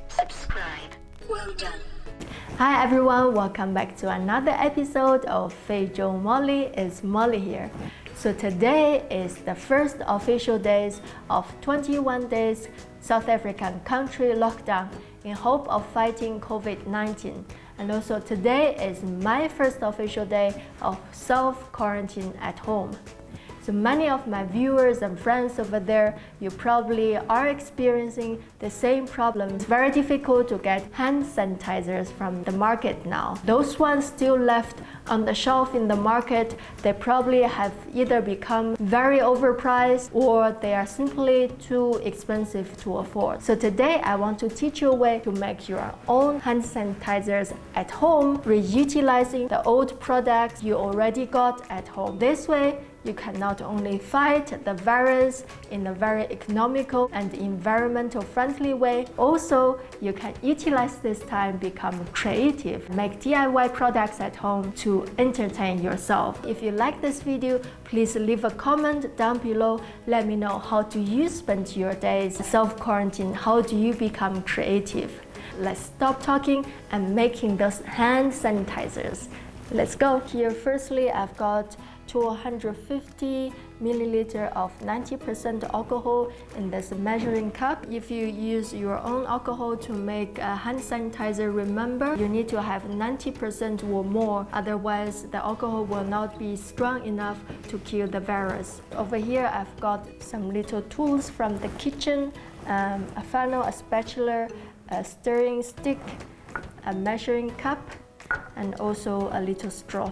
Subscribe. Well done. Hi everyone, welcome back to another episode of Fyjo Molly. It's Molly here. So today is the first official days of 21 days South African country lockdown in hope of fighting COVID-19. And also today is my first official day of self-quarantine at home. So many of my viewers and friends over there, you probably are experiencing the same problem. It's very difficult to get hand sanitizers from the market now. Those ones still left on the shelf in the market, they probably have either become very overpriced or they are simply too expensive to afford. So today I want to teach you a way to make your own hand sanitizers at home, reutilizing the old products you already got at home. This way, you can not only fight the virus in a very economical and environmental friendly way, also you can utilize this time, become creative, make DIY products at home to entertain yourself. If you like this video, please leave a comment down below. Let me know how do you spend your days self-quarantine, how do you become creative. Let's stop talking and making those hand sanitizers. Let's go. Here firstly I've got 250 milliliter of 90% alcohol in this measuring cup. If you use your own alcohol to make a hand sanitizer, remember you need to have 90% or more, otherwise the alcohol will not be strong enough to kill the virus. Over here I've got some little tools from the kitchen, a funnel, a spatula, a stirring stick, a measuring cup, and also a little straw,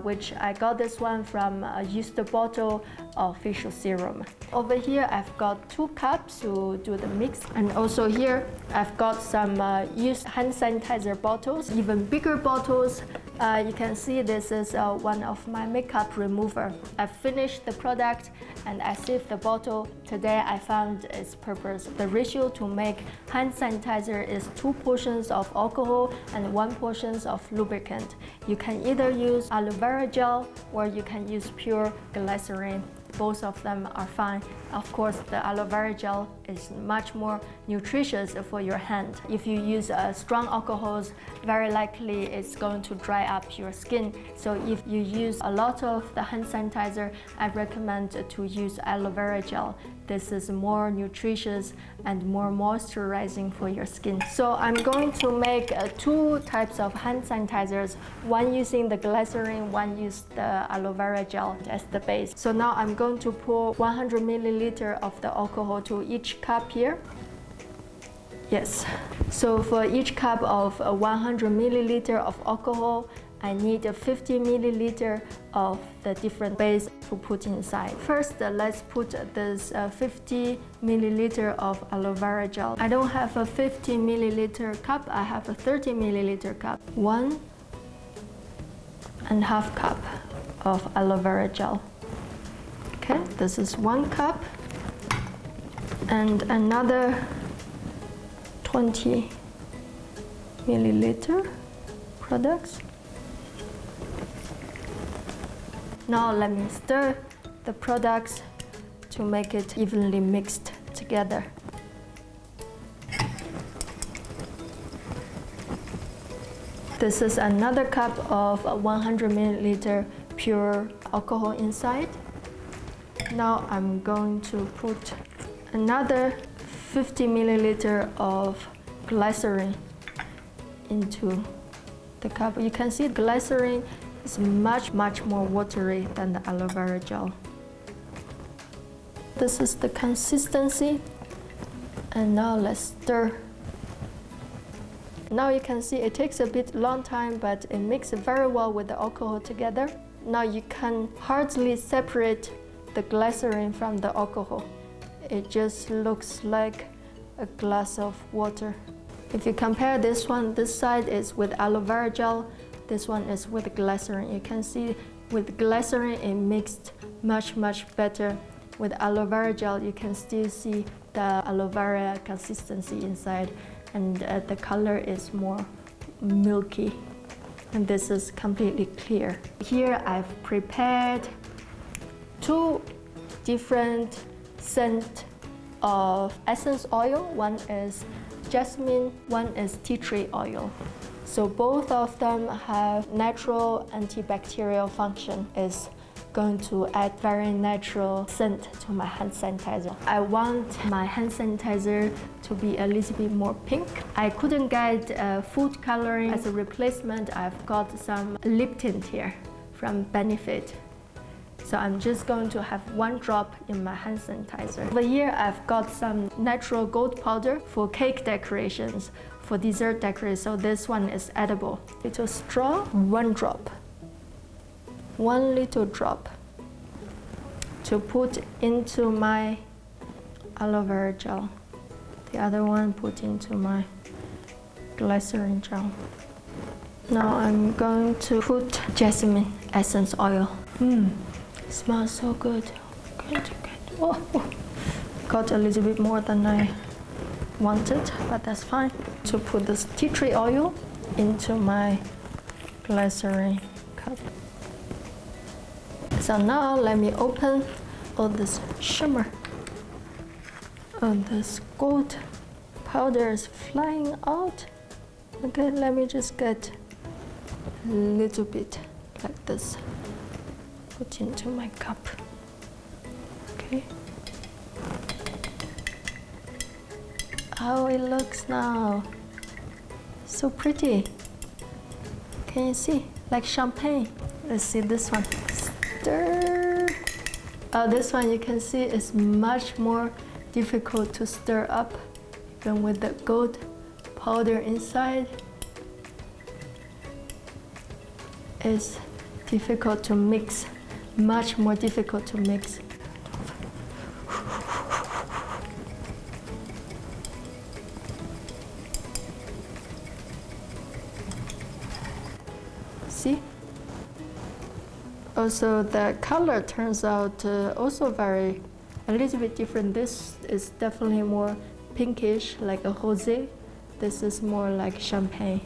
which I got this one from a used bottle of Fyjo serum. Over here I've got 2 cups to do the mix, and also here I've got some used hand sanitizer bottles, even bigger bottles. You can see this is one of my makeup remover. I finished the product and I saved the bottle. Today I found its purpose. The ratio to make hand sanitizer is 2 portions of alcohol and 1 portion of lubricant. You can either use aloe vera gel or you can use pure glycerin. Both of them are fine. Of course, the aloe vera gel is much more nutritious for your hand. If you use strong alcohols, very likely it's going to dry up your skin. So if you use a lot of the hand sanitizer, I recommend to use aloe vera gel. This is more nutritious and more moisturizing for your skin. So I'm going to make 2 types of hand sanitizers, one using the glycerin, one use the aloe vera gel as the base. So now I'm going to pour 100 milliliter of the alcohol to each cup here. Yes, so for each cup of 100 milliliter of alcohol, I need 50 milliliter of the different base to put inside. First, let's put this 50 milliliter of aloe vera gel. I don't have a 50 milliliter cup, I have a 30 milliliter cup. 1.5 cup of aloe vera gel. Okay, this is 1 cup and another 20 milliliter products. Now let me stir the products to make it evenly mixed together. This is another cup of 100 milliliter pure alcohol inside. Now I'm going to put another 50 milliliter of glycerin into the cup. You can see glycerin is much more watery than the aloe vera gel. This is the consistency, and now let's stir. Now you can see it takes a bit long time, but it mixes very well with the alcohol together. Now you can hardly separate the glycerin from the alcohol. It just looks like a glass of water. If you compare this one, this side is with aloe vera gel, this one is with glycerin. You can see with glycerin it mixed much better. With aloe vera gel you can still see the aloe vera consistency inside, and the color is more milky, and this is completely clear. Here I've prepared 2 different scent of essence oil. One is jasmine, one is tea tree oil. So both of them have natural antibacterial function. Is going to add very natural scent to my hand sanitizer. I want my hand sanitizer to be a little bit more pink. I couldn't get food coloring as a replacement. I've got some lip tint here from Benefit. So I'm just going to have 1 drop in my hand sanitizer. Over here I've got some natural gold powder for cake decorations, for dessert decoration. So this one is edible. Little straw, 1 drop. 1 little drop to put into my aloe vera gel. The other one put into my glycerin gel. Now I'm going to put jasmine essence oil. Smells so good. Oh, got a little bit more than I wanted, but that's fine. To put this tea tree oil into my glycerin cup. So now let me open all this shimmer. Oh, this gold powder is flying out. Okay, let me just get a little bit like this. Put into my cup. Okay. How it looks now. So pretty. Can you see? Like champagne. Let's see this one. Stir. This one you can see is much more difficult to stir up, even with the gold powder inside. It's difficult to mix, much more difficult to mix. See? Also, the color turns out also a little bit different. This is definitely more pinkish, like a rosé. This is more like champagne.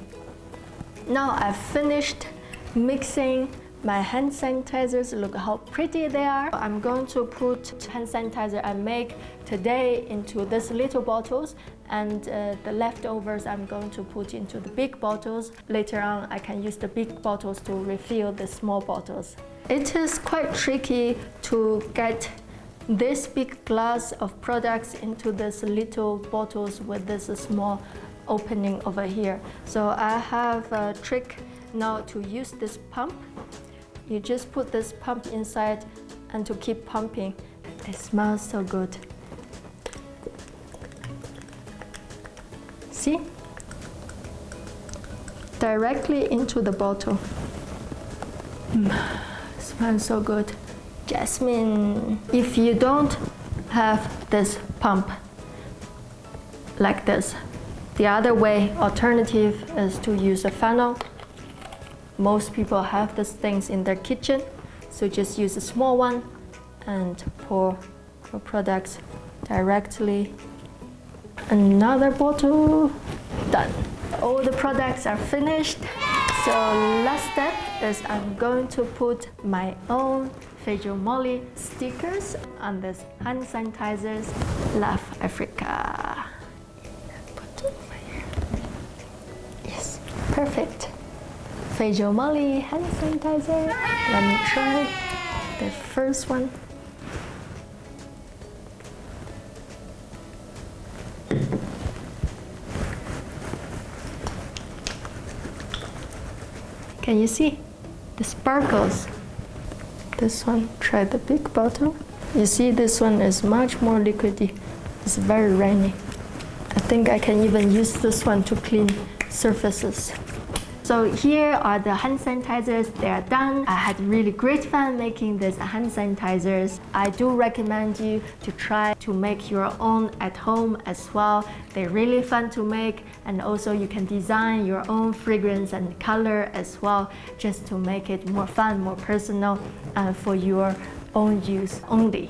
Now I've finished mixing my hand sanitizers. Look how pretty they are. I'm going to put hand sanitizer I make today into these little bottles, and the leftovers I'm going to put into the big bottles. Later on I can use the big bottles to refill the small bottles. It is quite tricky to get this big glass of products into these little bottles with this small opening over here. So I have a trick now to use this pump. You just put this pump inside and to keep pumping. It smells so good. See? Directly into the bottle. Smells so good. Jasmine. If you don't have this pump like this, the other way, alternative, is to use a funnel. Most people have these things in their kitchen, so just use a small one and pour your products directly. Another bottle, done. All the products are finished. So last step is I'm going to put my own Fyjo Molly stickers on this hand sanitizers. Love Africa. Put it over here. Yes, perfect. Fyjo Molly hand sanitizer. Let me try the first one. Can you see the sparkles? This one, try the big bottle. You see this one is much more liquidy. It's very rainy. I think I can even use this one to clean surfaces. So here are the hand sanitizers. They are done. I had really great fun making these hand sanitizers. I do recommend you to try to make your own at home as well. They're really fun to make, and also you can design your own fragrance and color as well, just to make it more fun, more personal, and for your own use only.